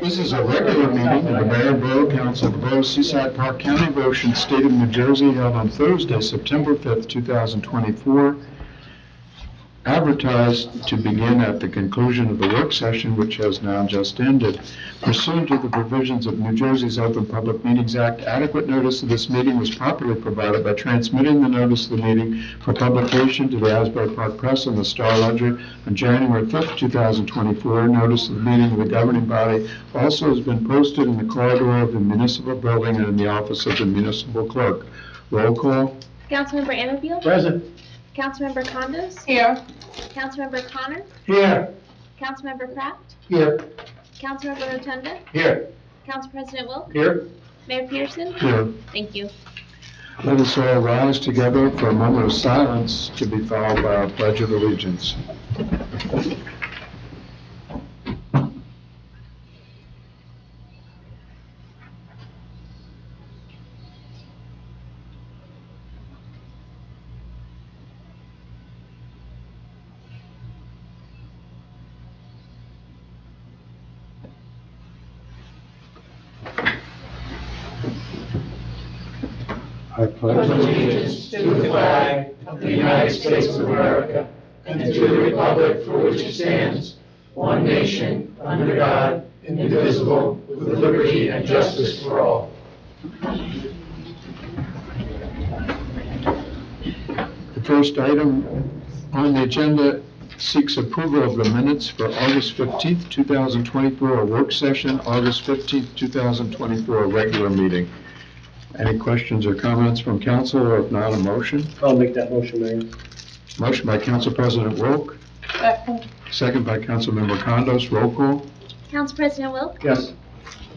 This is a regular meeting of the Mayor and Borough Council of the Borough of Seaside, Park County of Ocean, State of New Jersey, held on Thursday, September 5th, 2024. Advertised to begin at the conclusion of the work session, which has now just ended. Pursuant to the provisions of New Jersey's Open Public Meetings Act, adequate notice of this meeting was properly provided by transmitting the notice of the meeting for publication to the Asbury Park Press and the Star Ledger on January 5th, 2024. Notice of the meeting of the governing body also has been posted in the corridor of the municipal building and in the office of the municipal clerk. Roll call. Councilmember Anfield? Present. Councilmember Condos? Here. Councilmember Connor? Here. Councilmember Kraft? Here. Councilmember Rotunda? Here. Council President Wilk? Here. Mayor Peterson? Here. Thank you. Let us all rise together for a moment of silence to be followed by our Pledge of Allegiance. I pledge allegiance to the flag of the United States of America and to the republic for which it stands, one nation, under God, indivisible, with liberty and justice for all. The first item on the agenda seeks approval of the minutes for August 15th, 2024, a work session, August 15th, 2024, a regular meeting. Any questions or comments from council, or if not, a motion? I'll make that motion, Mayor. Motion by Council President Wilk. Second. Second by Councilmember Condos. Roll call. Council President Wilk? Yes.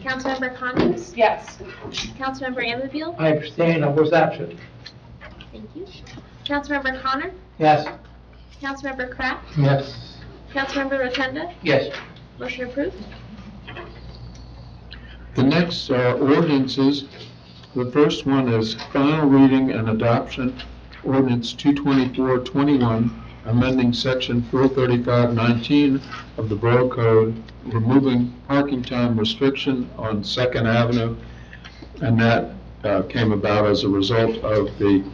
Councilmember Condos? Yes. Councilmember Anfield? I abstain. I was absent. Thank you. Councilmember Connor? Yes. Councilmember Kraft? Yes. Councilmember Rotunda? Yes. Motion approved. The next ordinances. The first one is final reading and adoption, ordinance 224-21, amending section 435-19 of the Borough Code, removing parking time restriction on 2nd Avenue, and that came about as a result of the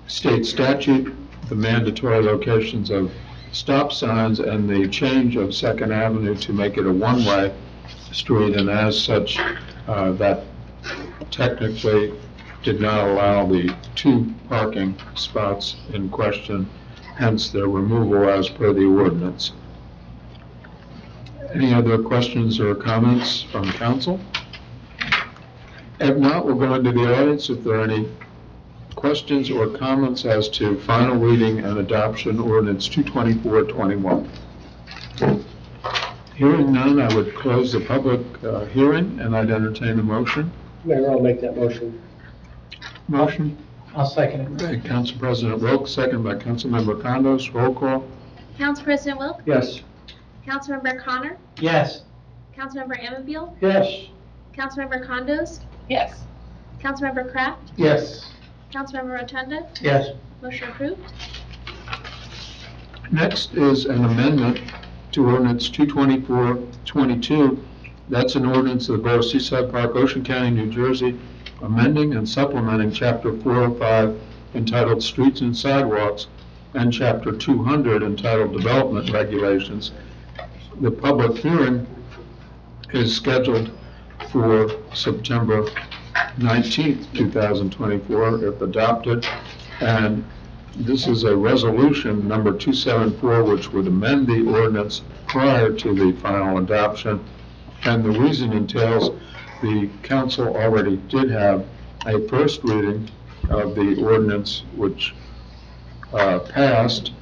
state statute, the mandatory locations of stop signs, and the change of 2nd Avenue to make it a one-way street, and as such, that technically did not allow the 2 parking spots in question, hence their removal as per the ordinance. Any other questions or comments from council? If not, we'll go into the audience if there are any questions or comments as to final reading and adoption ordinance 224-21. Hearing none, I would close the public hearing, and I'd entertain a motion. Mayor, I'll make that motion. Motion I'll second it. by Council President Wilk, second by Councilmember Condos. Roll call. Council President Wilk? Yes. Councilmember Connor? Yes. Councilmember Anfield? Yes. Councilmember Condos? Yes. Councilmember Kraft? Yes. Councilmember Rotunda? Yes. Motion approved. Next is an amendment to ordinance 224-22. That's an ordinance of the Borough of Seaside Park, Ocean County, New Jersey, amending and supplementing Chapter 405 entitled Streets and Sidewalks and Chapter 200 entitled Development Regulations. The public hearing is scheduled for September 19th, 2024, if adopted, and this is a resolution number 274, which would amend the ordinance prior to the final adoption. And the reason entails the council already did have a first reading of the ordinance, which passed,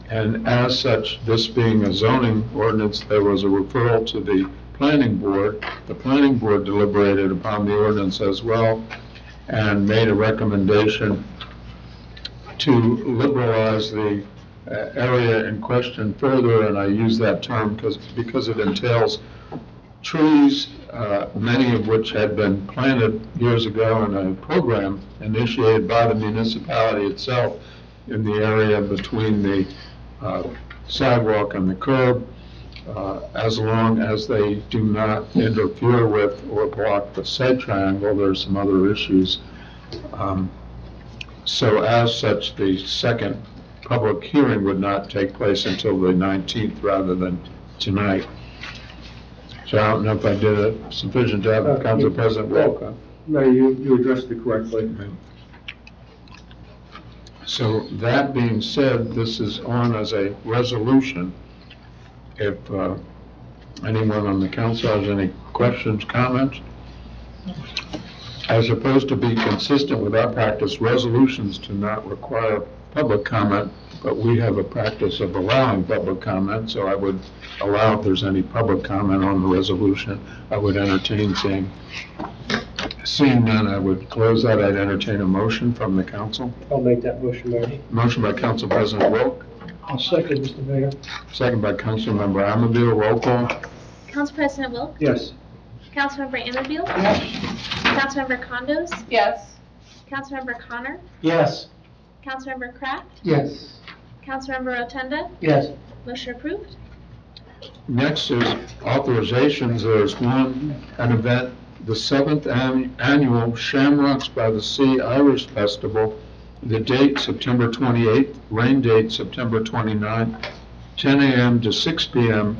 and as such, this being a zoning ordinance, there was a referral to the planning board. The planning board deliberated upon the ordinance as well and made a recommendation to liberalize the area in question further, and I use that term because it entails trees, many of which had been planted years ago in a program initiated by the municipality itself in the area between the sidewalk and the curb, as long as they do not interfere with or block the said triangle. There's some other issues. So as such, the second public hearing would not take place until the 19th rather than tonight. So I don't know if I did it sufficient to have Council President welcome. No, you addressed it correctly. So that being said, this is on as a resolution. If anyone on the council has any questions, comments, as opposed to be consistent with our practice, resolutions do not require public comment, but we have a practice of allowing public comment, so I would allow if there's any public comment on the resolution. I would entertain seeing none, I would close that. I'd entertain a motion from the council. I'll make that motion, Mayor. Motion by Council President Wilk, I'll second, Mr. Mayor. second by Councilmember Ammaville. Roll call. Council President Wilk, Yes. Councilmember Anfield, Yes. Councilmember Condos, Yes. Councilmember Connor, Yes. Councilmember Kraft, Yes. Councilmember Rotunda, Yes. motion approved. Next is authorizations. There's an event, the 7th Annual Shamrocks by the Sea Irish Festival. The date, September 28th, rain date, September 29th, 10 a.m. to 6 p.m.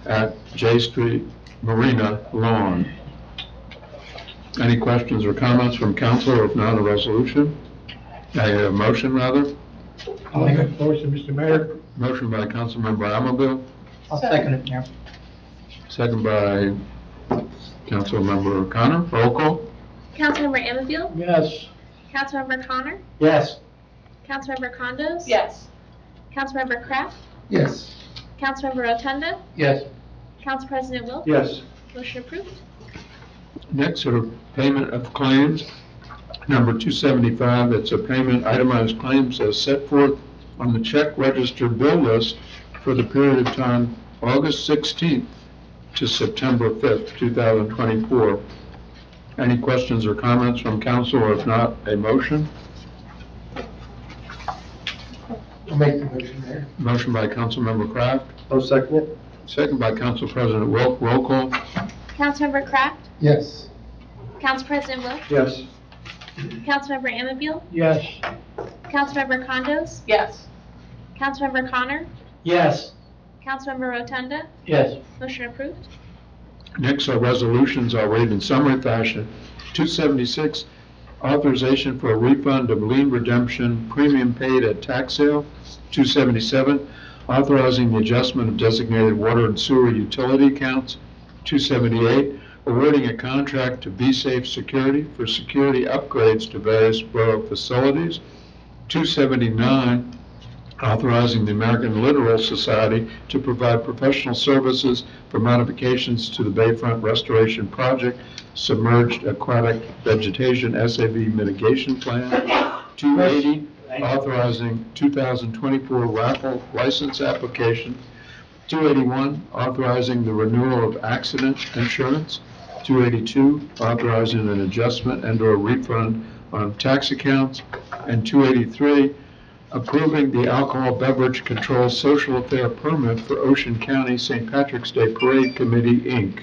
at J Street Marina Lawn. Any questions or comments from council, or if not, a resolution? A motion, rather? I'll make a motion, Mr. Mayor. Motion by Councilmember Ammaville, I'll second it, Mayor. second by Councilmember Connor. Roll call. Councilmember Anfield, Yes. Councilmember Connor, Yes. Councilmember Condos, Yes. Councilmember Kraft, Yes. Councilmember Rotunda, Yes. Council President Wilk, Yes. motion approved. Next are payment of claims. Number 275, it's a payment itemized claims as set forth on the check register bill list for the period of time August 16th to September 5th, 2024. Any questions or comments from council, or if not, a motion? I'll make the motion, Mayor. Motion by Councilmember Kraft, I'll second it. second by Council President Wilk. Roll call. Councilmember Kraft, Yes. Council President Wilk, Yes. Councilmember Anfield, Yes. Councilmember Condos, Yes. Councilmember Connor, Yes. Councilmember Rotunda, Yes. motion approved. Next are resolutions. I'll read in summary fashion. 276, authorization for a refund of lien redemption premium paid at tax sale. 277, authorizing the adjustment of designated water and sewer utility accounts. 278, awarding a contract to Be Safe Security for security upgrades to various borough facilities. 279, authorizing the American Littoral Society to provide professional services for modifications to the Bayfront Restoration Project Submerged Aquatic Vegetation SAV Mitigation Plan. 280, authorizing 2024 raffle license application. 281, authorizing the renewal of accident insurance. 282, authorizing an adjustment and/or a refund on tax accounts. And 283, approving the Alcohol Beverage Control Social Affair Permit for Ocean County St. Patrick's Day Parade Committee, Inc.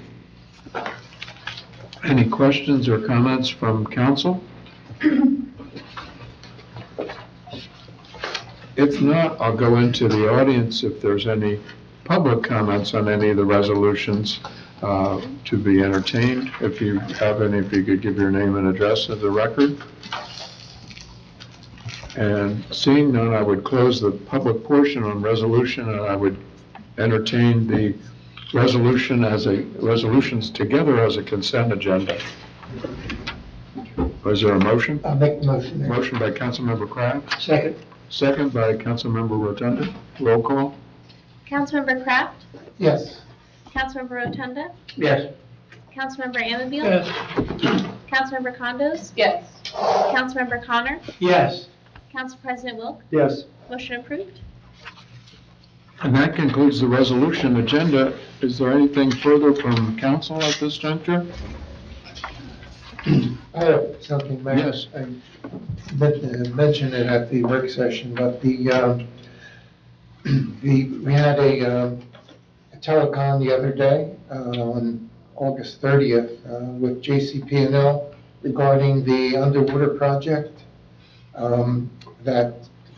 Any questions or comments from council? If not, I'll go into the audience if there's any public comments on any of the resolutions to be entertained. If you have any, if you could give your name and address of the record. And seeing none, I would close the public portion on resolution, and I would entertain the resolutions together as a consent agenda. Was there a motion? I'll make the motion, Mayor. Motion by Councilmember Kraft, Second. second by Councilmember Rotunda. Roll call. Councilmember Kraft, Yes. Councilmember Rotunda, Yes. Councilmember Anfield, Yes. Councilmember Condos, Yes. Councilmember Connor, Yes. Council President Wilk, Yes. motion approved. And that concludes the resolution agenda. Is there anything further from council at this juncture? I have something, Mayor. Yes. I mentioned it at the work session, but we had a telecon the other day, on August 30th, with JCP&L regarding the underwater project, I'll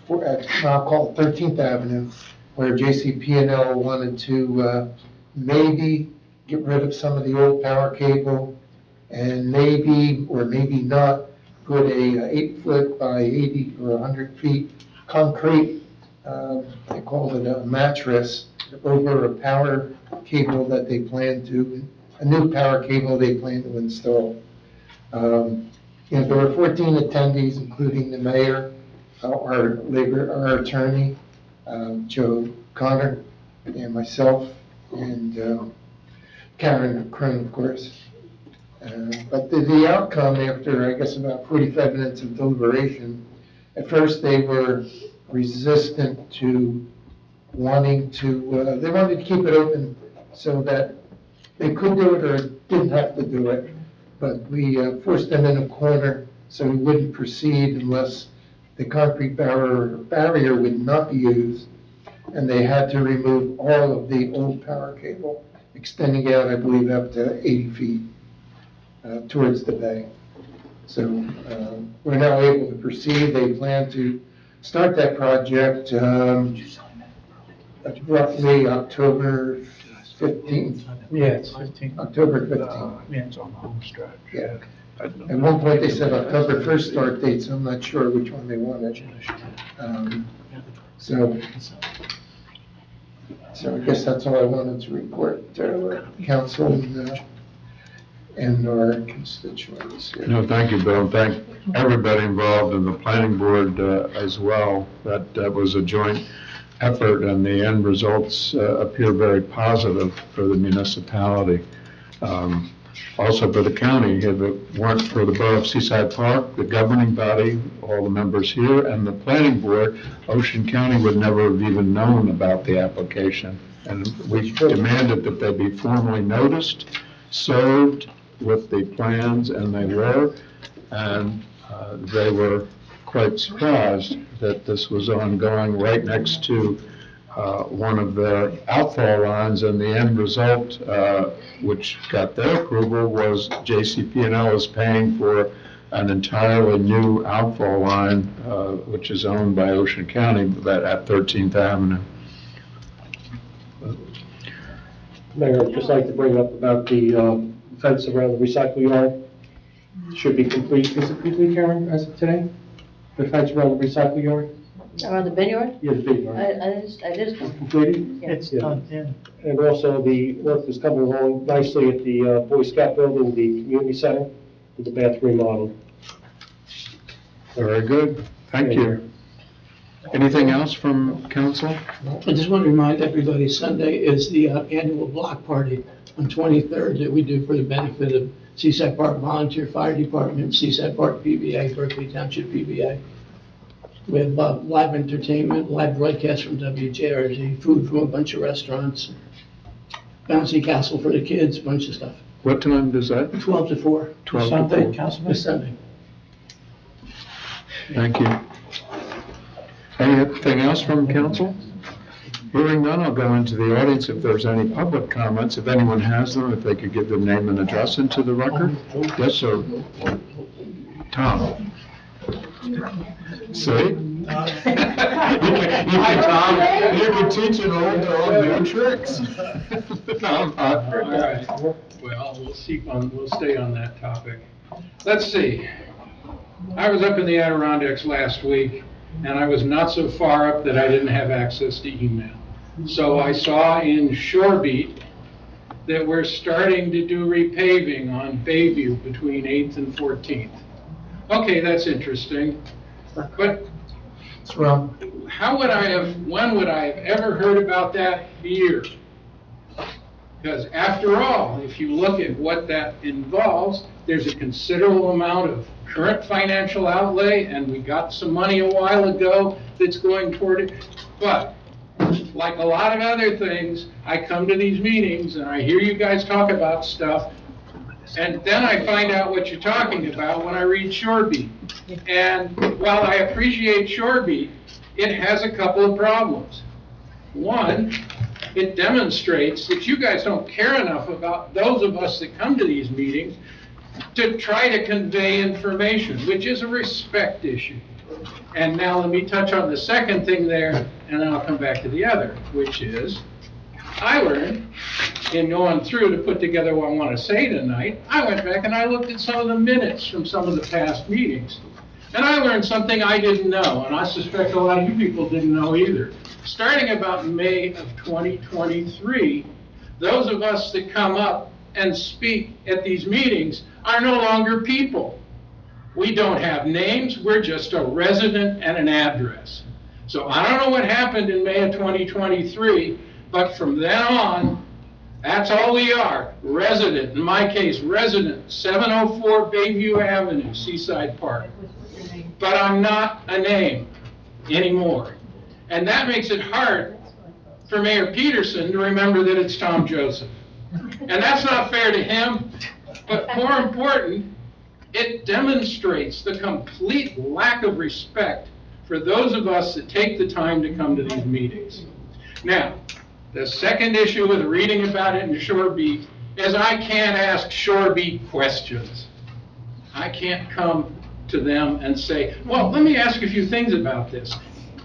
call it 13th Avenue, where JCP&L wanted to, maybe get rid of some of the old power cable and maybe, or maybe not, put a 8-foot by 80 or 100 feet concrete, they call it a mattress, over a power cable that they plan to, a new power cable they plan to install. There were 14 attendees, including the mayor, our attorney, Joe Connor, and myself, and Karen Krohn, of course. But the outcome, after, I guess, about 45 minutes of deliberation, at first they were resistant to wanting to, they wanted to keep it open so that they could do it or didn't have to do it. But we forced them in a corner so we wouldn't proceed unless the concrete barrier would not be used. And they had to remove all of the old power cable, extending out, I believe, up to 80 feet towards the bay. So we're now able to proceed. They plan to start that project roughly October 15th. Yes. October 15th. It's on the home stretch. Yeah. At one point, they said October 1st start date, so I'm not sure which one they wanted. So I guess that's all I wanted to report to council and our constituents here. No, thank you, Bill, and thank everybody involved in the planning board as well. That was a joint effort, and the end results appear very positive for the municipality. Also for the county, if it weren't for the Borough of Seaside Park, the governing body, all the members here, and the planning board, Ocean County would never have even known about the application. And we demanded that they be formally noticed, served with the plans, and they were. And they were quite surprised that this was ongoing right next to one of their outfall lines, and the end result, which got their approval, was JCP&L is paying for an entirely new outfall line, which is owned by Ocean County, but at 13th Avenue. Mayor, I'd just like to bring up about the fence around the recycle yard. Should be complete. Is it complete, Karen, as of today? The fence around the recycle yard? Around the bin yard? Yeah, the big yard. I just, Completed? Yeah. It's done, yeah. And also, the work is coming along nicely at the Boy Scout building, the community center, with the bathroom model. Very good. Thank you. Anything else from council? I just want to remind everybody, Sunday is the annual block party on 23rd that we do for the benefit of Seaside Park Volunteer Fire Department, Seaside Park PBA, Berkeley Township PBA. We have live entertainment, live broadcast from WJRZ, food from a bunch of restaurants, bouncy castle for the kids, bunch of stuff. What time does that? 12 to 4. 12 to Sunday, 4. Councilman? This Sunday. Thank you. Anything else from council? Hearing none, I'll go into the audience if there's any public comments. If anyone has them, if they could give their name and address into the record. Yes, sir. Tom. See? You can teach an old dog new tricks. Tom, All right, well, we'll stay on that topic. Let's see. I was up in the Adirondacks last week, and I was not so far up that I didn't have access to email. So I saw in Shorebeat that we're starting to do repaving on Bayview between 8th and 14th. Okay, that's interesting, but What's wrong? when would I have ever heard about that here? Because after all, if you look at what that involves, there's a considerable amount of current financial outlay, and we got some money a while ago that's going toward it. But like a lot of other things, I come to these meetings and I hear you guys talk about stuff, and then I find out what you're talking about when I read Shorebeat. And while I appreciate Shorebeat, it has a couple of problems. One, it demonstrates that you guys don't care enough about those of us that come to these meetings to try to convey information, which is a respect issue. And now let me touch on the second thing there, and then I'll come back to the other, which is, I learned in going through to put together what I want to say tonight, I went back and I looked at some of the minutes from some of the past meetings. And I learned something I didn't know, and I suspect a lot of you people didn't know either. Starting about May of 2023, those of us that come up and speak at these meetings are no longer people. We don't have names, we're just a resident and an address. So I don't know what happened in May of 2023, but from then on, that's all we are, resident, in my case, resident, 704 Bayview Avenue, Seaside Park. But I'm not a name anymore. And that makes it hard for Mayor Peterson to remember that it's Tom Joseph. And that's not fair to him, but more important, it demonstrates the complete lack of respect for those of us that take the time to come to these meetings. Now, the second issue with reading about it in Shore Beat is I can't ask Shore Beat questions. I can't come to them and say, well, let me ask a few things about this.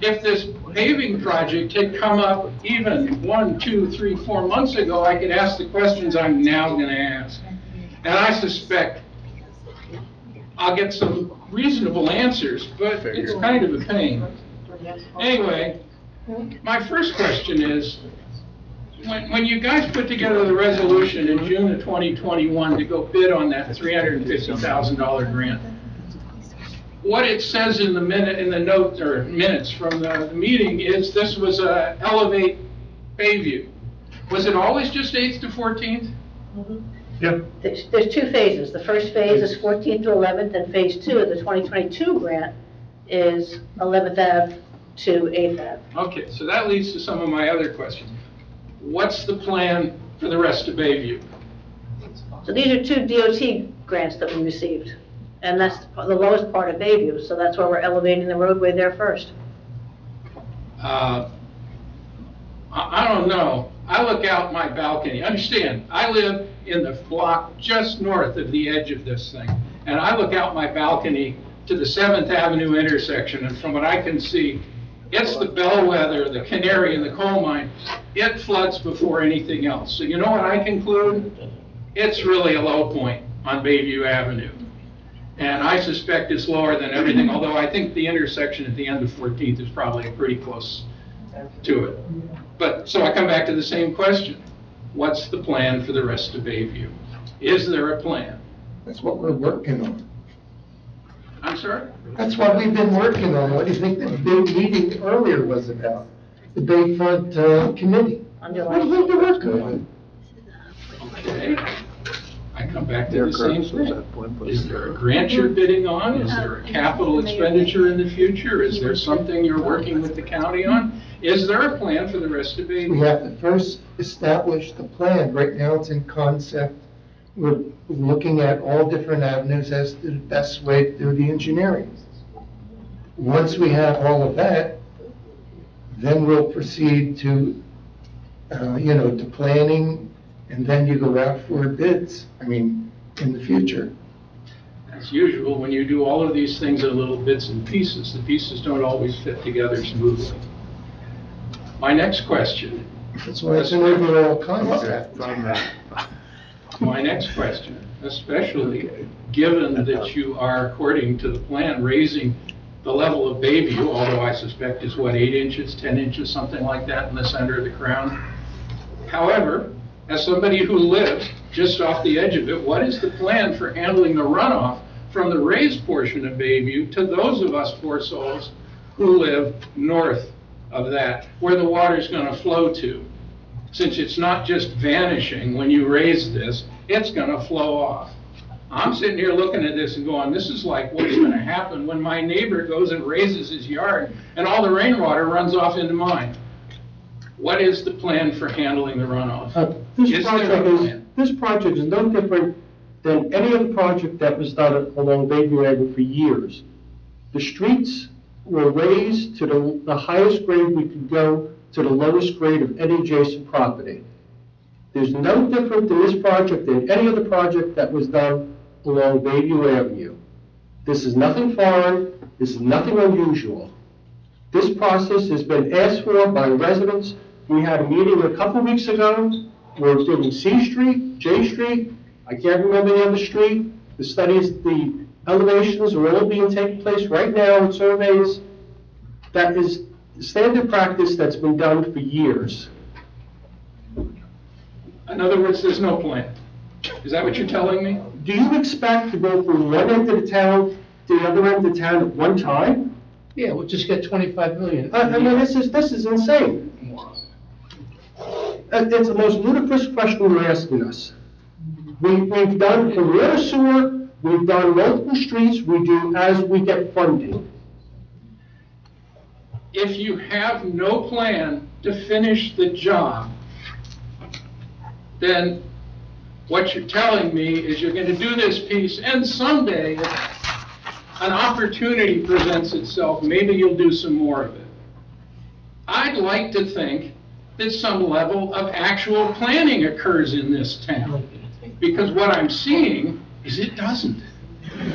If this paving project had come up even 1, 2, 3, 4 months ago, I could ask the questions I'm now going to ask. And I suspect I'll get some reasonable answers, but it's kind of a pain. Anyway, my first question is, when you guys put together the resolution in June of 2021 to go bid on that $350,000 grant, what it says in the notes or minutes from the meeting is this was a Elevate Bayview. Was it always just 8th to 14th? Yeah. There's two phases. The first phase is 14th to 11th, and phase 2 of the 2022 grant is 11th Ave to 8th Ave. Okay, so that leads to some of my other questions. What's the plan for the rest of Bayview? So these are 2 DOT grants that we received, and that's the lowest part of Bayview, so that's why we're elevating the roadway there first. I don't know. I look out my balcony. Understand, I live in the block just north of the edge of this thing, and I look out my balcony to the 7th Avenue intersection, and from what I can see, it's the bellwether, the canary in the coal mine. It floods before anything else. So you know what I conclude? It's really a low point on Bayview Avenue. And I suspect it's lower than everything, although I think the intersection at the end of 14th is probably pretty close to it. But, so I come back to the same question. What's the plan for the rest of Bayview? Is there a plan? That's what we're working on. I'm sorry? That's what we've been working on. What do you think the big meeting earlier was about? The Bayfront Committee. What do you think they're working on? Okay. I come back to the same thing. Is there a grant you're bidding on? Is there a capital expenditure in the future? Is there something you're working with the county on? Is there a plan for the rest of Bayview? We have to first establish the plan. Right now it's in concept. We're looking at all different avenues as to the best way to do the engineering. Once we have all of that, then we'll proceed to, to planning, and then you go out for bids, in the future. As usual, when you do all of these things in little bits and pieces, the pieces don't always fit together smoothly. My next question. That's why it's an overall concept. My next question, especially given that you are, according to the plan, raising the level of Bayview, although I suspect it's 8 inches, 10 inches, something like that in the center of the crown. However, as somebody who lives just off the edge of it, what is the plan for handling the runoff from the raised portion of Bayview to those of us poor souls who live north of that, where the water's going to flow to? Since it's not just vanishing when you raise this, it's going to flow off. I'm sitting here looking at this and going, this is like what's going to happen when my neighbor goes and raises his yard and all the rainwater runs off into mine. What is the plan for handling the runoff? This project is no different than any other project that was done along Bayview Avenue for years. The streets were raised to the highest grade we could go to the lowest grade of any adjacent property. There's no different in this project than any other project that was done along Bayview Avenue. This is nothing foreign, this is nothing unusual. This process has been asked for by residents. We had a meeting a couple weeks ago. We're doing C Street, J Street, I can't remember the other street. The studies, the elevations are all being taking place right now in surveys. That is standard practice that's been done for years. In other words, there's no plan. Is that what you're telling me? Do you expect to go from one end of the town to the other end of the town at one time? Yeah, we'll just get 25 million. I mean, this is insane. It's the most ludicrous question you're asking us. We've done the water sewer, we've done multiple streets, we do as we get funding. If you have no plan to finish the job, then what you're telling me is you're going to do this piece, and someday, if an opportunity presents itself, maybe you'll do some more of it. I'd like to think that some level of actual planning occurs in this town, because what I'm seeing is it doesn't,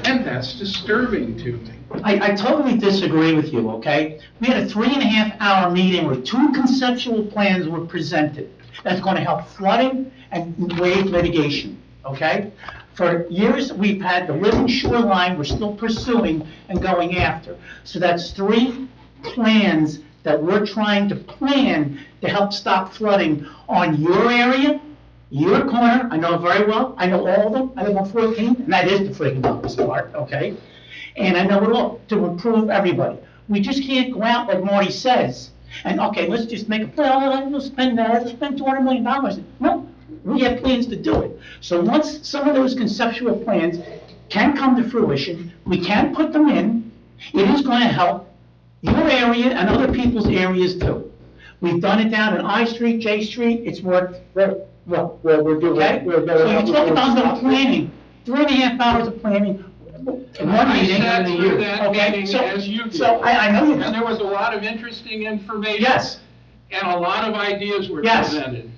and that's disturbing to me. I totally disagree with you, okay? We had a 3.5-hour meeting where 2 conceptual plans were presented. That's going to help flooding and wave mitigation, okay? For years, we've had the living shoreline we're still pursuing and going after. So that's 3 plans that we're trying to plan to help stop flooding on your area, your corner. I know it very well. I know all of them. I live on 14th, and that is the freaking dumbest part, okay? And I know it all, to improve everybody. We just can't go out like Marty says, and okay, let's just make a plan, let's spend $200 million. No, we have plans to do it. So once some of those conceptual plans can come to fruition, we can put them in. It is going to help your area and other people's areas too. We've done it down in I Street, J Street, it's worked very well. We're doing, Okay? So you talk about no planning, 3.5 hours of planning, in one I meeting. sat through that Okay, meeting so- as you did. So I know you And did. there was a lot of interesting information. Yes, And a lot of ideas were Yes. presented.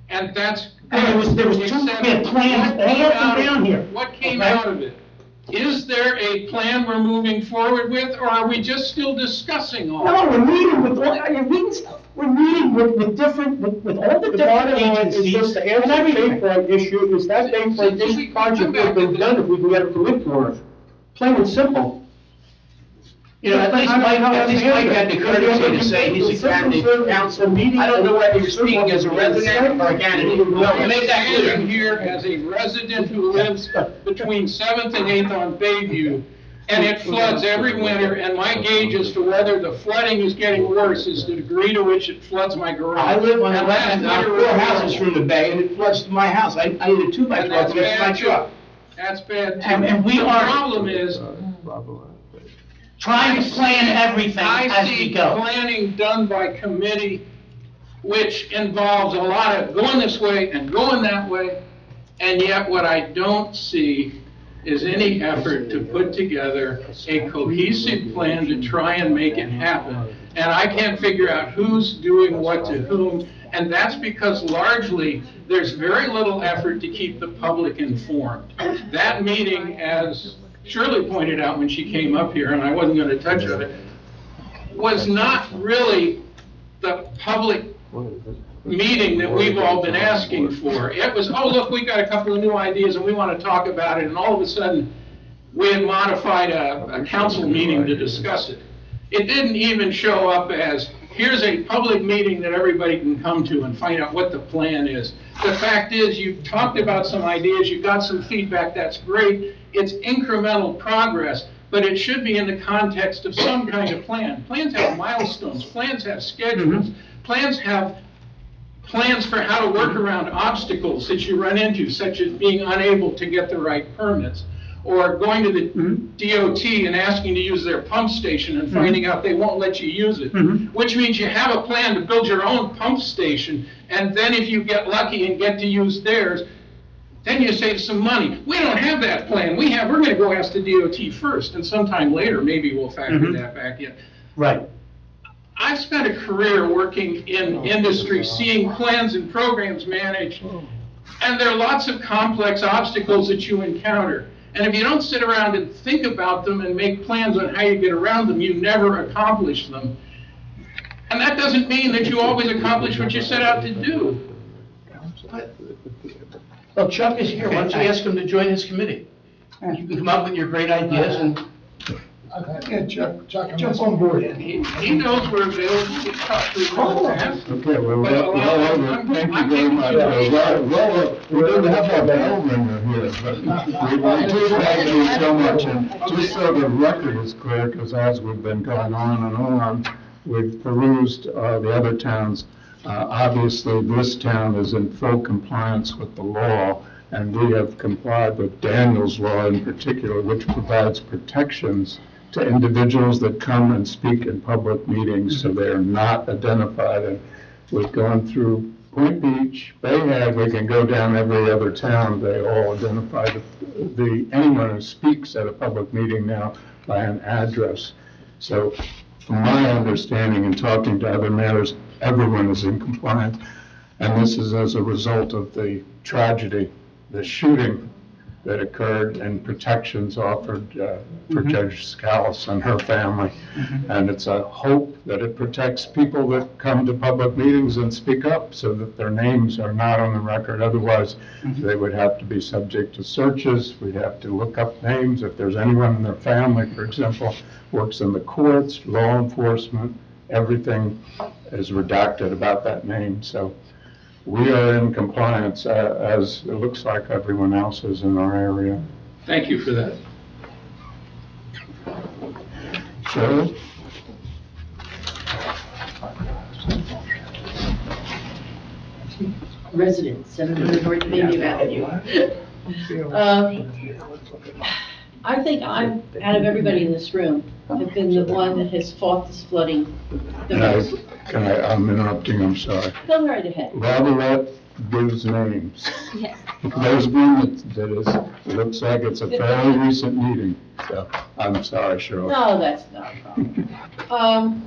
And that's good. and there was 2, Except we had plans what came all up out and of- down here. What came Okay? out of it? Is there a plan we're moving forward with, or are we just still discussing all? No, we're meeting with all, you're reading stuff, we're meeting with different, with all the The different bottom line is agencies just to and answer the everything. Bayfront issue, is that Bayfront this project would have been done if we can get it to Whitmore. Plain and simple. You know, at least Mike had the courtesy to say he's a candidate council. I don't know whether you're speaking as a resident or a candidate. No, make that I'm clear. sitting here as a resident who lives between 7th and 8th on Bayview, and it floods every winter, and my gauge as to whether the flooding is getting worse is the degree to which it floods my garage. I live on the And left last end, winter 4 was houses from the bay, and it floods to my house. I need a 2x12 And that's to get to my bad too. truck. That's bad too. And we The are- problem is, Trying to plan everything I as we see go. planning done by committee, which involves a lot of going this way and going that way, and yet what I don't see is any effort to put together a cohesive plan to try and make it happen. And I can't figure out who's doing what to whom, and that's because largely, there's very little effort to keep the public informed. That meeting, as Shirley pointed out when she came up here, and I wasn't going to touch on it, was not really the public meeting that we've all been asking for. It was, oh, look, we got a couple of new ideas and we want to talk about it, and all of a sudden, we had modified a council meeting to discuss it. It didn't even show up as, here's a public meeting that everybody can come to and find out what the plan is. The fact is, you talked about some ideas, you got some feedback, that's great. It's incremental progress, but it should be in the context of some kind of plan. Plans have milestones, plans have schedules, plans have plans for how to work around obstacles that you run into, such as being unable to get the right permits, or going to the DOT and asking to use their pump station and finding out they won't let you use it, which means you have a plan to build your own pump station, and then if you get lucky and get to use theirs, then you save some money. We don't have that plan. We're going to go ask the DOT first, and sometime later, maybe we'll factor that back in. Right. I've spent a career working in industry, seeing plans and programs managed, and there are lots of complex obstacles that you encounter. And if you don't sit around and think about them and make plans on how you get around them, you never accomplish them. And that doesn't mean that you always accomplish what you set out to do. Well, Chuck is here, why don't you ask him to join his committee? You can come up with your great ideas and Yeah, Chuck, jump on board. He knows we're available, we talk to him in advance. Okay, well, thank you very much. Well, we didn't have a bell ringer here, but we do thank you so much. And just so the record is clear, because as we've been going on and on, we've perused the other towns. Obviously, this town is in full compliance with the law, and we have complied with Daniel's law in particular, which provides protections to individuals that come and speak in public meetings, so they are not identified. And we've gone through Point Beach, Bayhead, we can go down every other town, they all identify anyone who speaks at a public meeting now by an address. So from my understanding and talking to other mayors, everyone is in compliance. And this is as a result of the tragedy, the shooting that occurred, and protections offered for Judge Scalise and her family. And it's a hope that it protects people that come to public meetings and speak up so that their names are not on the record. Otherwise, they would have to be subject to searches. We'd have to look up names. If there's anyone in their family, for example, works in the courts, law enforcement, everything is redacted about that name. So we are in compliance, as it looks like everyone else is in our area. Thank you for that. Cheryl? Resident, 700 North Main Avenue. I think I'm, out of everybody in this room, have been the one that has fought this flooding the most. I'm interrupting, I'm sorry. Go right ahead. Robert gives names. Yes. There's one that is, it looks like it's a fairly recent meeting, so I'm sorry, Cheryl. No, that's not a problem.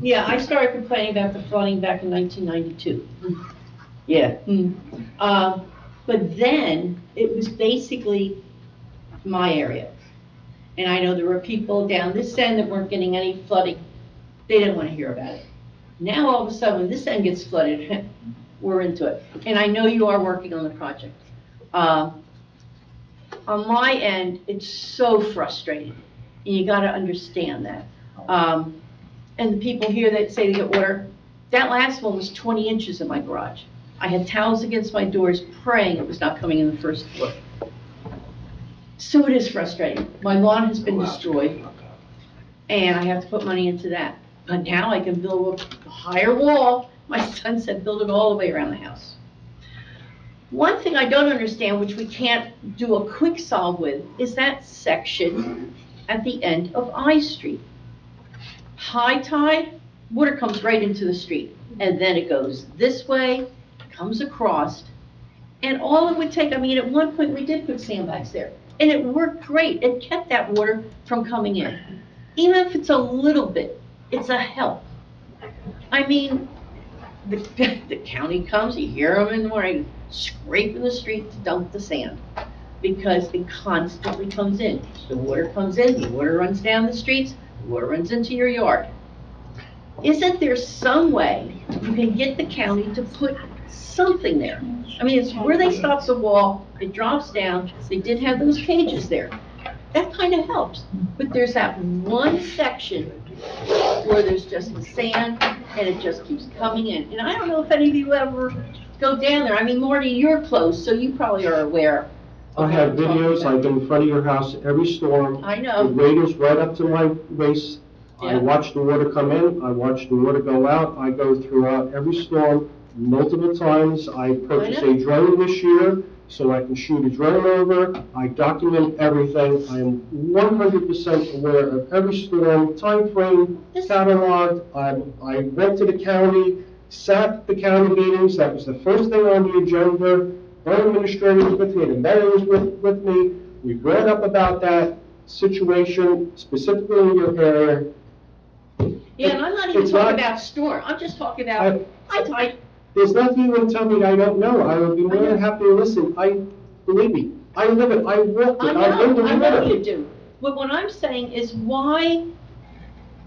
Yeah, I started complaining about the flooding back in 1992. Yeah. But then, it was basically my area. And I know there were people down this end that weren't getting any flooding. They didn't want to hear about it. Now, all of a sudden, when this end gets flooded, we're into it. And I know you are working on the project. On my end, it's so frustrating. And you got to understand that. And the people here that say they get water, that last one was 20 inches in my garage. I had towels against my doors praying it was not coming in the first floor. So it is frustrating. My lawn has been destroyed, and I have to put money into that. But now I can build a higher wall. My son said build it all the way around the house. One thing I don't understand, which we can't do a quick solve with, is that section at the end of I Street. High tide, water comes right into the street, and then it goes this way, comes across, and all it would take, I mean, at one point we did put sandbags there, and it worked great. It kept that water from coming in. Even if it's a little bit, it's a help. I mean, the county comes, you hear them in the morning, scraping the street to dump the sand, because it constantly comes in. The water comes in, the water runs down the streets, the water runs into your yard. Isn't there some way you can get the county to put something there? I mean, it's where they stop the wall, it drops down, they did have those cages there. That kind of helps. But there's that one section where there's just the sand and it just keeps coming in. And I don't know if any of you ever go down there. I mean, Marty, you're close, so you probably are aware. I have videos, I've been in front of your house every storm. I know. The waders right up to my waist. I Yeah. watch the water come in, I watch the water go out. I go throughout every storm multiple times. I purchased a drone this year so I can shoot a drone over. I document everything. I am 100% aware of every storm, time frame, catalog. I went to the county, sat at the county meetings. That was the first thing on the agenda. Our administrator was with me, the mayor was with me. We brought up about that situation, specifically in your area. Yeah, and I'm not even It's talking not- about store, I'm just talking about, I, There's nothing you can tell me that I don't know. I would be more than happy to listen. Believe me, I live it, I walk I it, I've lived know, the I know river. you do. But what I'm saying is why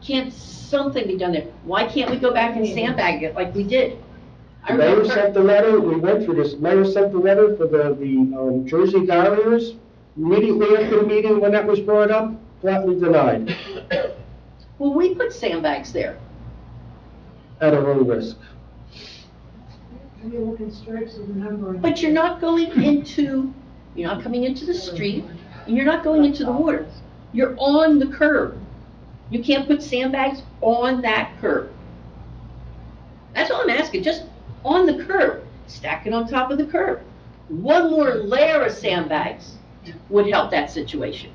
can't something be done there? Why can't we go back and sandbag it like we did? I The mayor remember- sent the letter, we went through this, mayor sent the letter for the Jersey barriers. Immediately after the meeting, when that was brought up, flatly denied, Well, we put sandbags there. at our own risk. But you're not going into, you're not coming into the street, and you're not going into the water. You're on the curb. You can't put sandbags on that curb. That's all I'm asking, just on the curb, stack it on top of the curb. One more layer of sandbags would help that situation.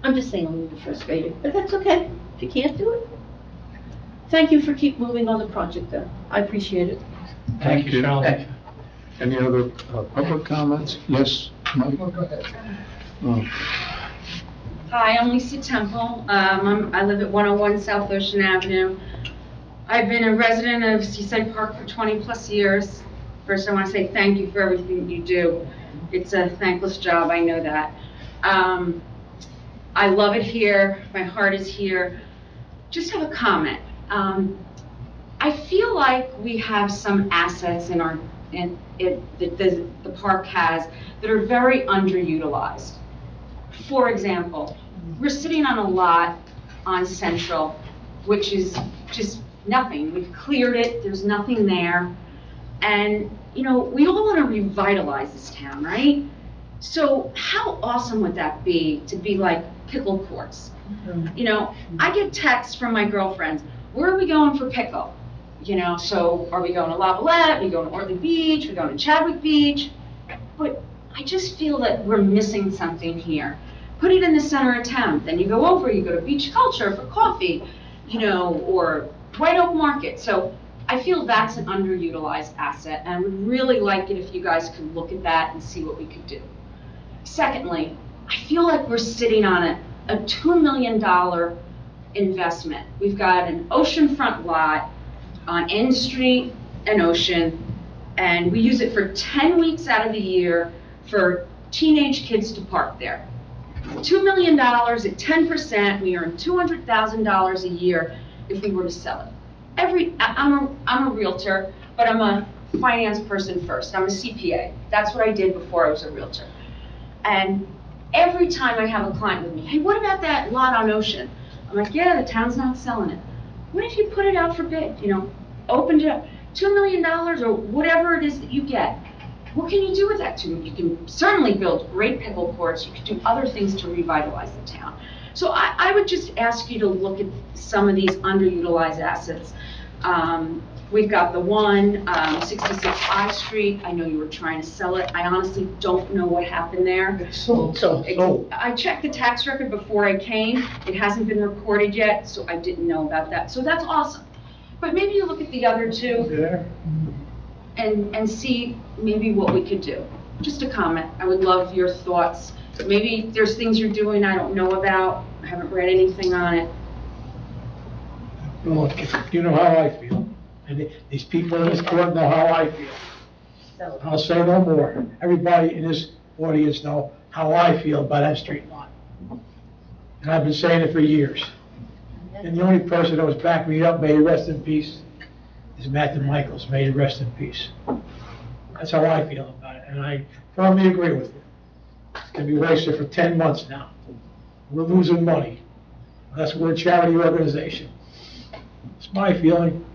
I'm just saying I'm a little frustrated, but that's okay, if you can't do it. Thank you for keep moving on the project though, I appreciate it. Thank you, Charlie. Any other public comments? Yes, Mike? Go ahead. Oh, Hi, I'm Lisa Temple. I live at 101 South Ocean Avenue. I've been a resident of Seaside Park for 20-plus years. First, I want to say thank you for everything you do. It's a thankless job, I know that. I love it here. My heart is here. Just have a comment. I feel like we have some assets in our that the park has that are very underutilized. For example, we're sitting on a lot on Central, which is just nothing. We've cleared it, there's nothing there. And, you know, we all want to revitalize this town, right? So how awesome would that be to be like pickle courts? You know, I get texts from my girlfriends, where are we going for pickle? You know, so are we going to Lavalette? Are we going to Ortley Beach? Are we going to Chadwick Beach? But I just feel that we're missing something here. Put it in the center of town. Then you go over, you go to Beach Culture for coffee, you know, or White Oak Market. So I feel that's an underutilized asset, and I would really like it if you guys could look at that and see what we could do. Secondly, I feel like we're sitting on a $2 million investment. We've got an oceanfront lot on N Street and Ocean, and we use it for 10 weeks out of the year for teenage kids to park there. $2 million at 10%, we earn $200,000 a year if we were to sell it. I'm a realtor, but I'm a finance person first. I'm a CPA. That's what I did before I was a realtor. And every time I have a client with me, hey, what about that lot on Ocean? I'm like, yeah, the town's not selling it. What if you put it out for bid, you know, opened it up, $2 million or whatever it is that you get? What can you do with that too? You can certainly build great pickle courts. You could do other things to revitalize the town. So I would just ask you to look at some of these underutilized assets. We've got the one, 66 I Street. I know you were trying to sell it. I honestly don't know what happened there. It's sold. I checked the tax record before I came. It hasn't been recorded yet, so I didn't know about that. So that's awesome. But maybe you look at the other two and see maybe what we could do. Just a comment. I would love your thoughts. Maybe there's things you're doing I don't know about. I haven't read anything on it. Well, you know how I feel, and these people in this court know how I feel. I'll say no more. Everybody in this audience know how I feel about that street lot. And I've been saying it for years. And the only person that was backing me up, may he rest in peace, is Matthew Michaels, may he rest in peace. That's how I feel about it, and I firmly agree with you. It's gonna be wasted for 10 months now. We're losing money. That's we're a charity organization. It's my feeling.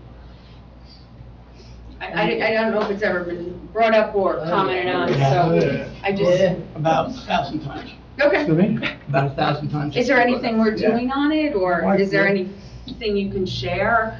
I don't know if it's ever been brought up or commented on, so I just, About 1,000 times. okay. To me? About 1,000 times. Is there anything we're doing on it, or Why, is there yeah. anything you can share?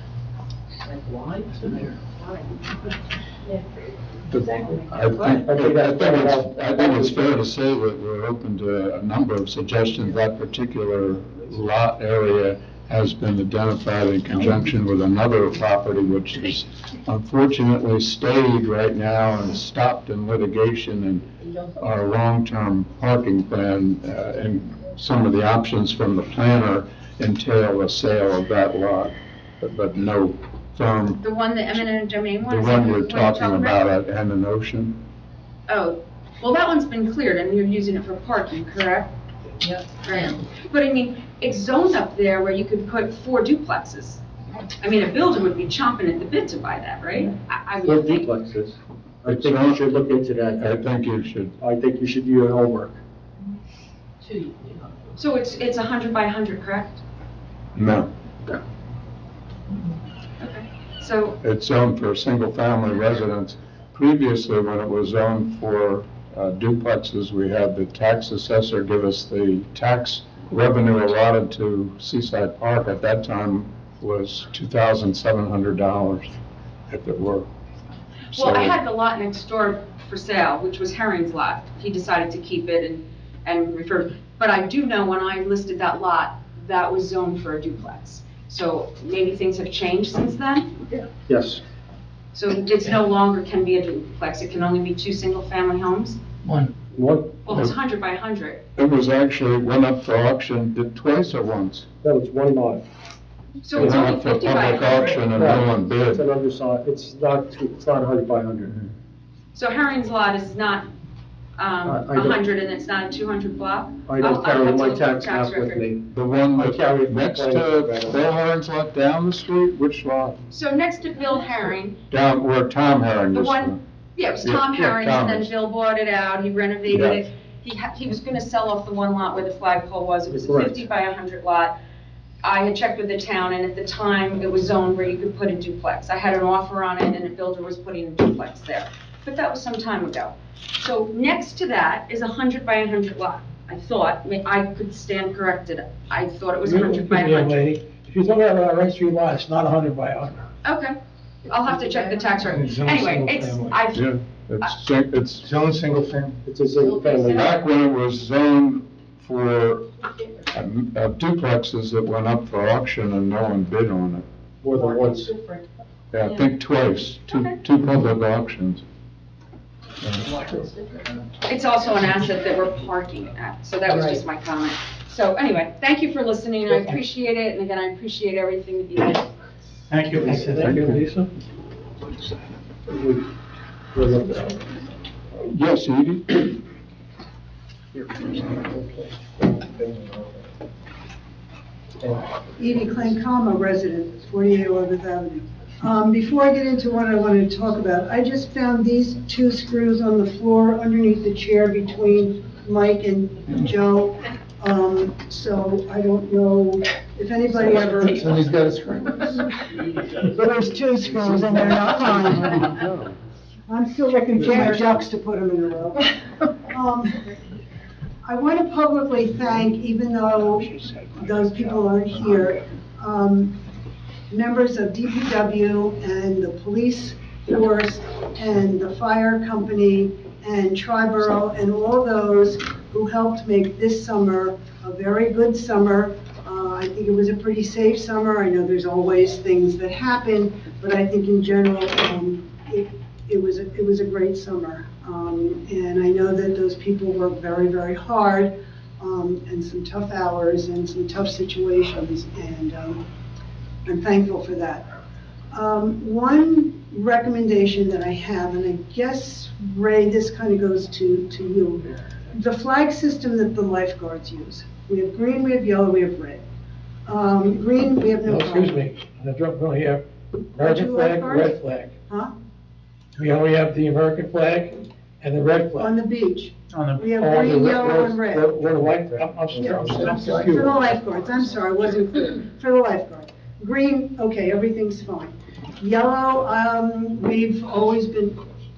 I think it's fair to say that we're open to a number of suggestions. That particular lot area has been identified in conjunction with another property which is unfortunately stayed right now and stopped in litigation, and our long-term parking plan and some of the options from the planner entail a sale of that lot, but no firm, The one, the eminent domain one? the is one that you're what talking about at Hammond Ocean. Oh, well, that one's been cleared and you're using it for parking, correct? Yep. Right. But I mean, it's zoned up there where you could put 4 duplexes. I mean, a builder would be chomping at the bit to buy that, right? I Four would think. duplexes. I think you should look into that. I think you should. I think you should do your homework. So it's 100 by 100, correct? No, Okay. So, it's zoned for single-family residence. Previously, when it was zoned for duplexes, we had the tax assessor give us the tax revenue allotted to Seaside Park at that time was $2,700 if it were. well, I had the lot next door for sale, which was Herring's lot. He decided to keep it and referred. But I do know when I listed that lot, that was zoned for a duplex. So maybe things have changed since then? Yes. So it's no longer can be a duplex, it can only be 2 single-family homes? One. What? Well, if it's 100 by 100. It was actually, went up for auction, did twice or once? No, it's one lot. So It it's went only up for 50 by public 100? auction and no one It's bid. an undersized, it's not 100 by 100. So Herring's lot is not I don't- 100 and it's not a 200 block? I don't I'll carry have to my look at the tax map with record. me. The one I carry it next from to Plains. Bill Herring's lot down the street, which lot? So next to Bill Herring, Down where Tom Herring the used to. one, yeah, it was Yeah, Tom yeah, Herring's, and then Thomas. Bill bought it out, he renovated Yeah. it. He was gonna sell off the one lot where the flagpole was, it was a Correct. 50 by 100 lot. I had checked with the town, and at the time, it was zoned where you could put a duplex. I had an offer on it, and a builder was putting a duplex there. But that was some time ago. So next to that is a 100 by 100 lot. I thought, I could stand corrected, I thought it was 100 by 100. Young lady, if you're talking about a Wright Street lot, it's not 100 by 100. Okay, I'll have to check the tax record. It's zoned Anyway, single it's, family. I've, Yeah, it's Zone single family. It's a single family. back when it was zoned for duplexes that went up for auction and no one bid on it. More than once. Yeah, I think twice, Okay. two public auctions. it's also an asset that we're parking at, so that was just my comment. So anyway, thank you for listening, I appreciate it, and again, I appreciate everything that you did. Thank you, Lisa. Thank you, Lisa. Yes, Edie? Evie Clancama, resident, 48 11th Avenue. Before I get into what I wanted to talk about, I just found these 2 screws on the floor underneath the chair between Mike and Joe. So I don't know if anybody ever, Somebody's got a screen. there's 2 screws and they're not mine. I'm still looking for my ducks to put them in a row. I want to publicly thank, even though those people aren't here, members of DPW and the police force and the fire company and Triborough and all those who helped make this summer a very good summer. I think it was a pretty safe summer. I know there's always things that happen, but I think in general, it was a great summer. And I know that those people worked very, very hard, and some tough hours and some tough situations, and I'm thankful for that. One recommendation that I have, and I guess, Ray, this kind of goes to you, the flag system that the lifeguards use. We have green, we have yellow, we have red. Green, we have no No, problem. excuse me, I dropped one here. American Two flag, lifeguards? red flag. Huh? We only have the American flag and the red flag. On the beach. On the. We have oh, on the green, red- yellow, and red. What like, I'm Yeah, I'm For the confused. lifeguards, I'm sorry, I wasn't clear. For the lifeguard. Green, okay, everything's fine. Yellow, we've always been,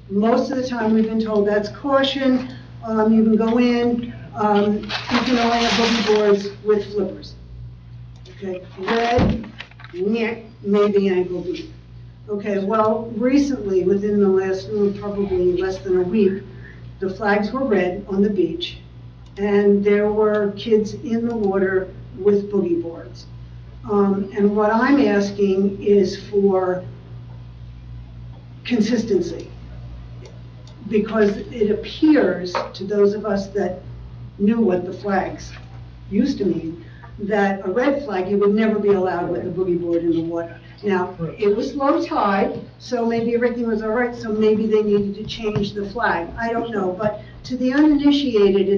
most of the time, we've been told that's caution, you can go in, you can only have boogie boards with flippers. Okay, red, maybe ankle deep. Okay, well, recently, within the last, probably less than a week, the flags were red on the beach, and there were kids in the water with boogie boards. And what I'm asking is for consistency, because it appears to those of us that knew what the flags used to mean, that a red flag, you would never be allowed with a boogie board in the water. Now, it was low tide, so maybe everything was all right, so maybe they needed to change the flag. I don't know, but to the uninitiated,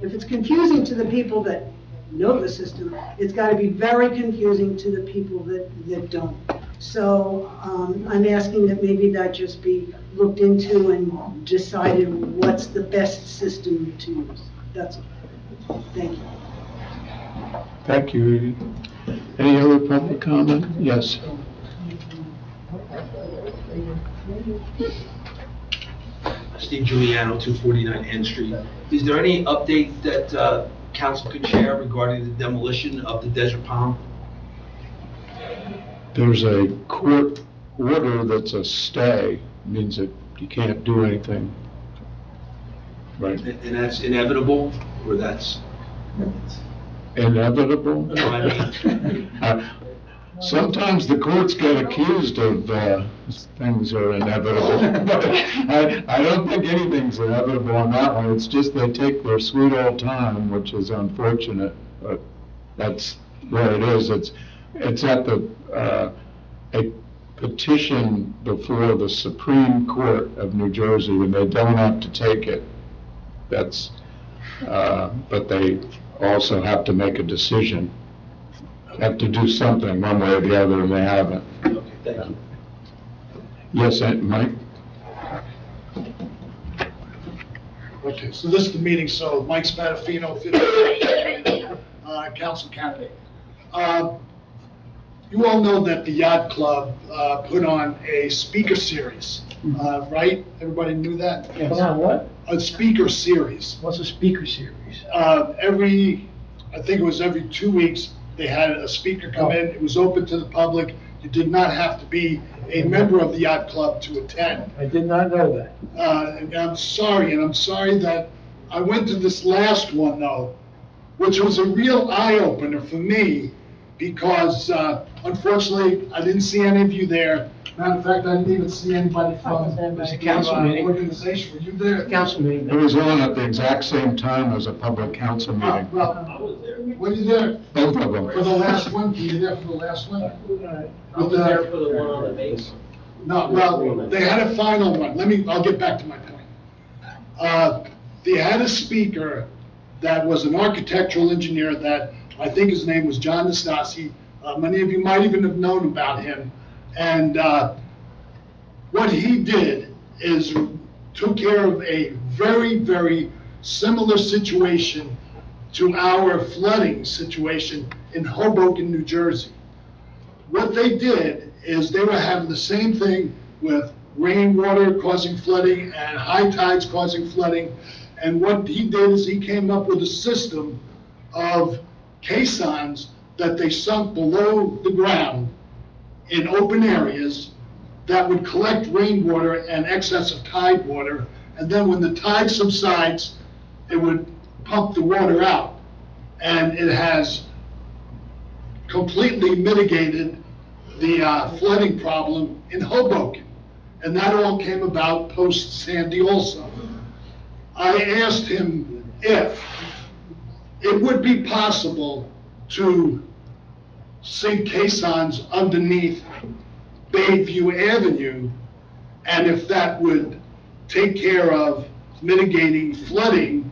if it's confusing to the people that know the system, it's got to be very confusing to the people that don't. So I'm asking that maybe that just be looked into and decided what's the best system to use. That's all. Thank you. Thank you, Edie. Any other public comment? Yes. Steve Giuliano, 249 N Street. Is there any update that council could share regarding the demolition of the Desert Palm? There's a court order that's a stay, means that you can't do anything. Right. And that's inevitable, or that's? Inevitable? No, I mean. Sometimes the courts get accused of things are inevitable, but I don't think anything's inevitable on that one. It's just they take their sweet old time, which is unfortunate, but that's what it is. It's at the a petition before the Supreme Court of New Jersey, and they don't have to take it. That's but they also have to make a decision. Have to do something one way or the other, and they haven't. Okay, thank you. Yes, Mike? Okay, so this is the meeting, so Mike Spadafino, 50, council candidate. You all know that the Yacht Club put on a speaker series, right? Everybody knew that? Yes. Put on what? A speaker series. What's a speaker series? I think it was every 2 weeks, they had a speaker come in. It was open to the public. You did not have to be a member of the Yacht Club to attend. I did not know that. And I'm sorry that I went to this last one though, which was a real eye-opener for me, because unfortunately, I didn't see any of you there. Matter of fact, I didn't even see anybody from It was a council meeting. organization. Were you there? Council meeting. It was on at the exact same time as a public council meeting. Well, were you there Both of them. for the last one? Were you there for the last one? I was there for the one on the base. No, well, they had a final one. I'll get back to my point. They had a speaker that was an architectural engineer that I think his name was John Nastasi. Many of you might even have known about him. And what he did is took care of a very, very similar situation to our flooding situation in Hoboken, New Jersey. What they did is they were having the same thing with rainwater causing flooding and high tides causing flooding. And what he did is he came up with a system of caissons that they sunk below the ground in open areas that would collect rainwater and excess of tide water. And then when the tide subsides, it would pump the water out. And it has completely mitigated the flooding problem in Hoboken. And that all came about post-Sandy also. I asked him if it would be possible to sink caissons underneath Bayview Avenue, and if that would take care of mitigating flooding,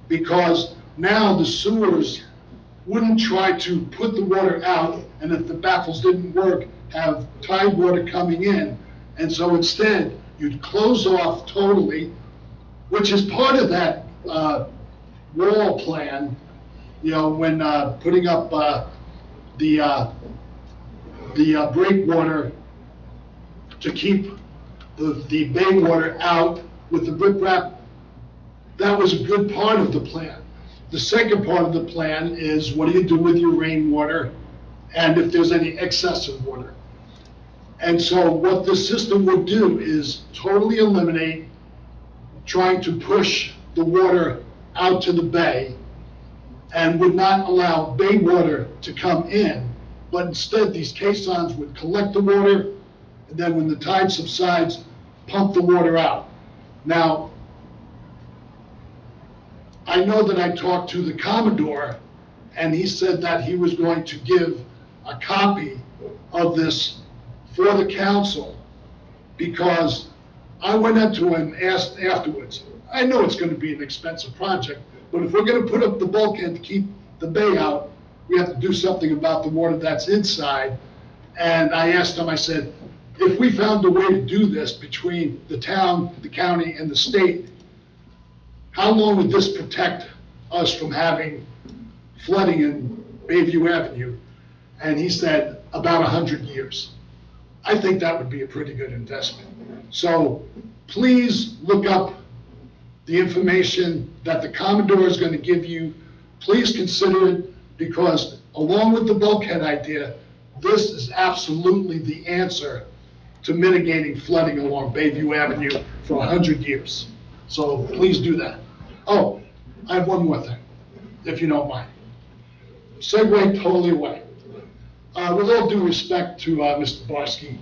because now the sewers wouldn't try to put the water out, and if the baffles didn't work, have tide water coming in. And so instead, you'd close off totally, which is part of that wall plan, you know, when putting up the breakwater to keep the bay water out with the riprap. That was a good part of the plan. The second part of the plan is, what do you do with your rainwater and if there's any excess of water? And so what this system would do is totally eliminate trying to push the water out to the bay, and would not allow bay water to come in, but instead these caissons would collect the water, and then when the tide subsides, pump the water out. Now, I know that I talked to the Commodore, and he said that he was going to give a copy of this for the council, because I went up to him and asked afterwards, I know it's gonna be an expensive project, but if we're gonna put up the bulkhead to keep the bay out, we have to do something about the water that's inside. And I asked him, I said, if we found a way to do this between the town, the county, and the state, how long would this protect us from having flooding in Bayview Avenue? And he said, about 100 years. I think that would be a pretty good investment. So please look up the information that the Commodore is going to give you. Please consider it, because along with the bulkhead idea, this is absolutely the answer to mitigating flooding along Bayview Avenue for 100 years. So please do that. Oh, I have one more thing, if you don't mind. Segue totally away. With all due respect to Mr. Barsky,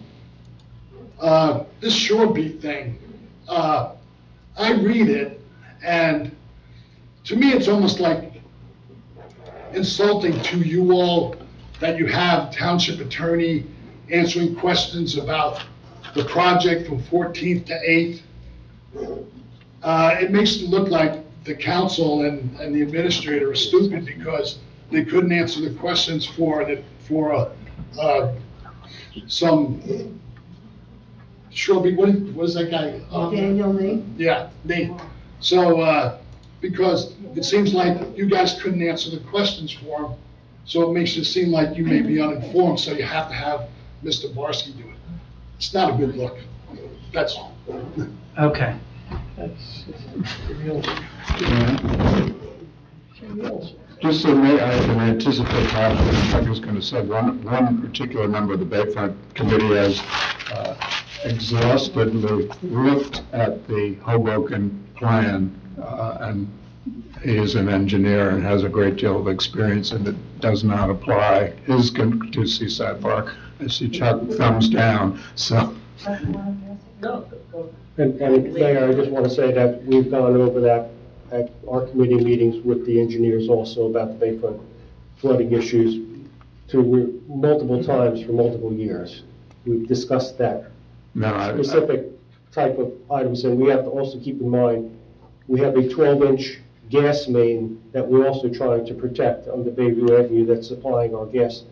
this shore beat thing, I read it, and to me it's almost like insulting to you all that you have township attorney answering questions about the project from 14th to 8th. It makes it look like the council and the administrator are stupid because they couldn't answer the questions for some sure, what is that guy? Daniel Lee? Yeah, Nate. So, because it seems like you guys couldn't answer the questions for him, so it makes it seem like you may be uninformed, so you have to have Mr. Barsky do it. It's not a good look. That's all. Okay. Just so I can anticipate how I was going to say, one particular member of the Bayfront Committee has exhaustively looked at the Hoboken plan, and he is an engineer and has a great deal of experience, and it does not apply to Seaside Park. I see Chuck thumbs down, so. And Mayor, I just want to say that we've gone over that at our committee meetings with the engineers also about the Bayfront flooding issues multiple times for multiple years. We've discussed that specific type of items, and we have to also keep in mind, we have a 12-inch gas main that we're also trying to protect on the Bayview Avenue that's supplying our gas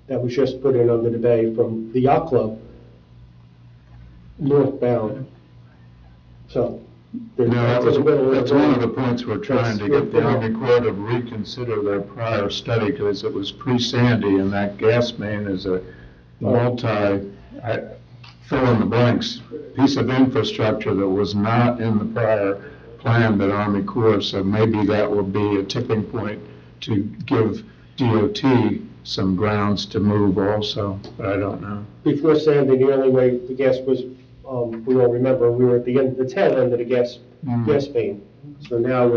that was just put in under the bay from the yacht club northbound. So that's one of the points we're trying to get the Army Corps to reconsider their prior study, because it was pre-Sandy, and that gas main is a fill in the blanks piece of infrastructure that was not in the prior plan that Army Corps, so maybe that will be a tipping point to give DOT some grounds to move also, but I don't know. Before Sandy, the only way the gas was, we all remember, we were at the end, the tail end of the gas main. So now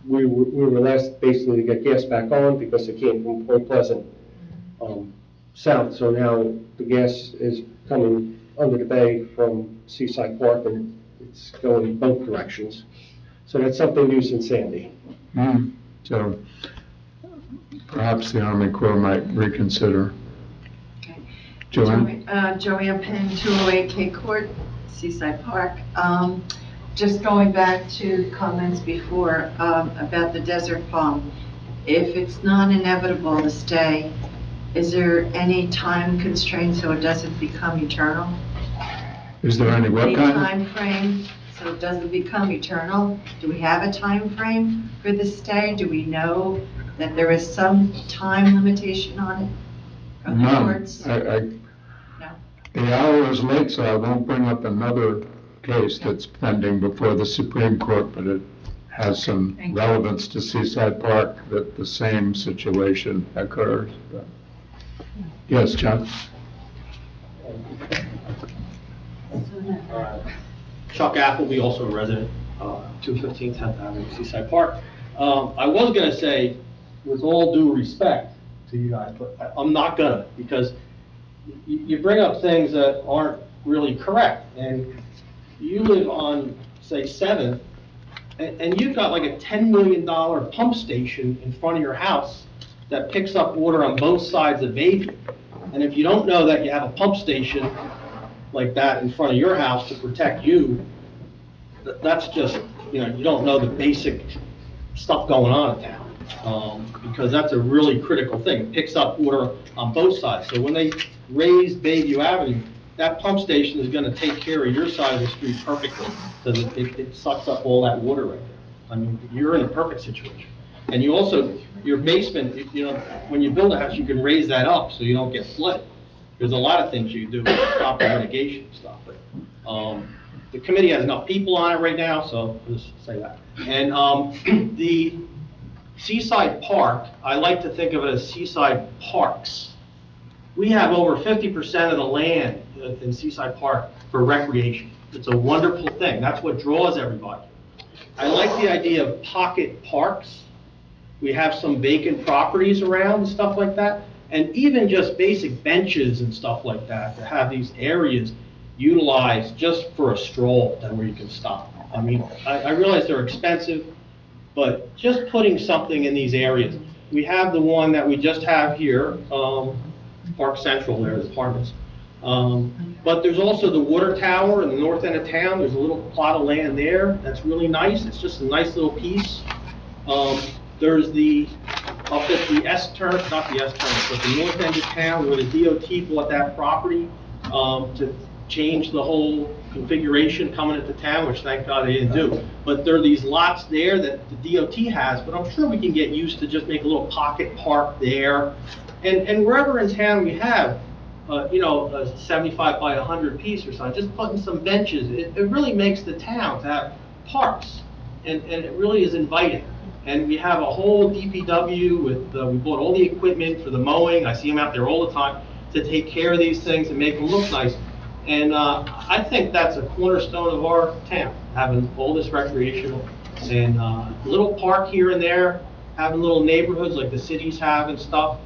we were last basically to get gas back on because it came from Point Pleasant south. So now the gas is coming under the bay from Seaside Park, and it's going both directions. So that's something new since Sandy. So perhaps the Army Corps might reconsider. Okay. Joanne? Joanne Penn, 208 Cape Court, Seaside Park. Just going back to comments before about the desert palm. If it's not inevitable to stay, is there any time constraint so it doesn't become eternal? Is there any what kind? Time frame so it doesn't become eternal? Do we have a time frame for the stay? Do we know that there is some time limitation on it? From the courts? No. The hour is late, so I won't bring up another case that's pending before the Supreme Court, but it has some relevance to Seaside Park that the same situation occurs. But. Yes, Chuck? Chuck Appleby, also a resident, 215 10th Avenue, Seaside Park. I was going to say, with all due respect to you guys, but I'm not going to, because you bring up things that aren't really correct. And you live on, say, 7th, and you've got like a $10 million pump station in front of your house that picks up water on both sides of Bayview. And if you don't know that you have a pump station like that in front of your house to protect you, that's just, you don't know the basic stuff going on in town. Because that's a really critical thing. It picks up water on both sides. So when they raise Bayview Avenue, that pump station is gonna take care of your side of the street perfectly, because it sucks up all that water right there. I mean, you're in a perfect situation. And you also, your basement, when you build a house, you can raise that up so you don't get flooded. There's a lot of things you can do to stop the mitigation stuff, but, the committee has enough people on it right now, so I'll just say that. And, the Seaside Park, I like to think of it as Seaside Parks. We have over 50% of the land in Seaside Park for recreation. It's a wonderful thing. That's what draws everybody. I like the idea of pocket parks. We have some vacant properties around and stuff like that. And even just basic benches and stuff like that, to have these areas utilized just for a stroll where you can stop. I mean, I realize they're expensive, but just putting something in these areas. We have the one that we just have here, Park Central there, the apartments. But there's also the water tower in the north end of town. There's a little plot of land there that's really nice. It's just a nice little piece. There's up at the S-turn, not the S-turn, but the north end of town where the DOT bought that property to change the whole configuration coming into town, which thank God they didn't do. But there are these lots there that the DOT has, but I'm sure we can get used to just make a little pocket park there. And wherever in town we have, a 75 by 100 piece or something, just putting some benches, it really makes the town to have parks. And it really is inviting. And we have a whole DPW with, we bought all the equipment for the mowing. I see them out there all the time to take care of these things and make them look nice. And I think that's a cornerstone of our town, having all this recreational and little park here and there, having little neighborhoods like the cities have and stuff.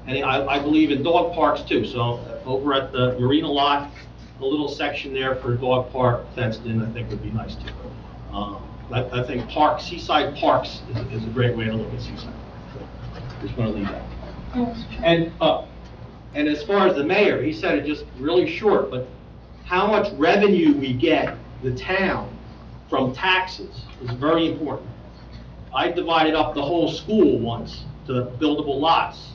And I believe in dog parks too. So over at the Marina lot, a little section there for a dog park fenced in, I think would be nice too. I think Seaside Parks is a great way to look at Seaside. So just want to leave that. And as far as the mayor, he said it just really short, but how much revenue we get, the town, from taxes is very important. I divided up the whole school once to buildable lots,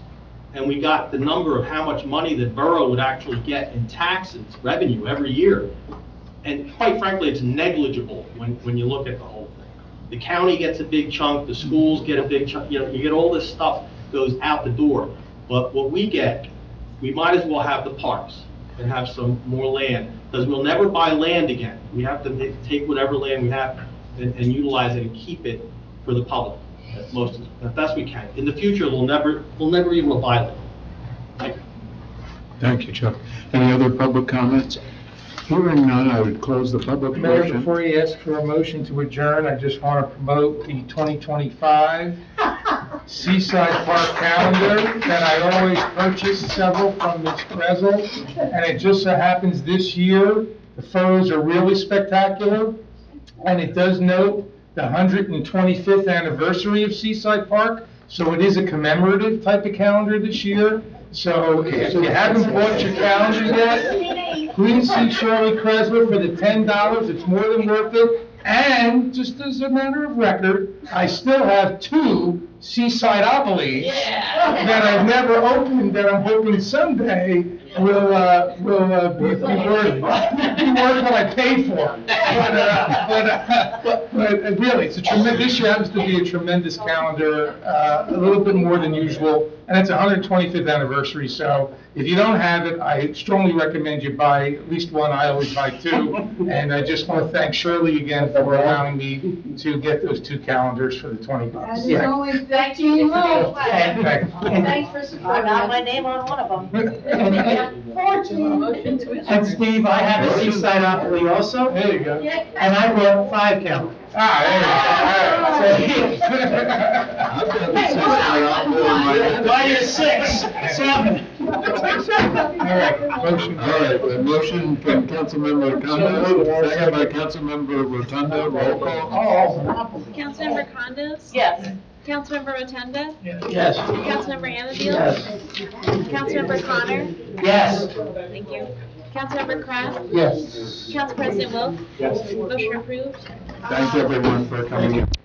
and we got the number of how much money the borough would actually get in taxes, revenue every year. And quite frankly, it's negligible when you look at the whole thing. The county gets a big chunk, the schools get a big chunk, you get all this stuff goes out the door. But what we get, we might as well have the parks and have some more land, because we'll never buy land again. We have to take whatever land we have and utilize it and keep it for the public as best we can. In the future, we'll never even buy land. Thank you. Thank you, Chuck. Any other public comments? Hearing none, I would close the public Mayor, portion. before you ask for a motion to adjourn, I just want to promote the 2025 Seaside Park calendar that I always purchase several from Ms. Krezel. And it just so happens this year, the photos are really spectacular. And it does note the 125th anniversary of Seaside Park. So it is a commemorative type of calendar this year. So if you haven't bought your calendar yet, please see Shirley Krezel for the $10. It's more than worth it. And just as a matter of record, I still have 2 Seaside-opolies that I've never opened that I'm hoping someday will be worth what I paid for. But really, it's a tremendous. This year happens to be a tremendous calendar, a little bit more than usual, and it's 125th anniversary. So if you don't have it, I strongly recommend you buy at least one. I always buy 2, and I just want to thank Shirley again for allowing me to get those 2 calendars for the $20. And there's only 15 left. Thanks for supporting. I got my name on one of them. 14. And Steve, I have a Seaside-opolie also. There you go. And I bought 5 calendars. I've Buy your 6, 7. All right, a motion from Councilmember Condos, second by Councilmember Rotundo, roll call. Councilmember Condos? Yes. Councilmember Rotunda? Yes. Councilmember Anfield? Yes. Councilmember Connor? Yes. Thank you. Councilmember Kraft? Yes. Council President Wilk? Yes. Motion approved. Thank you, everyone, for coming in.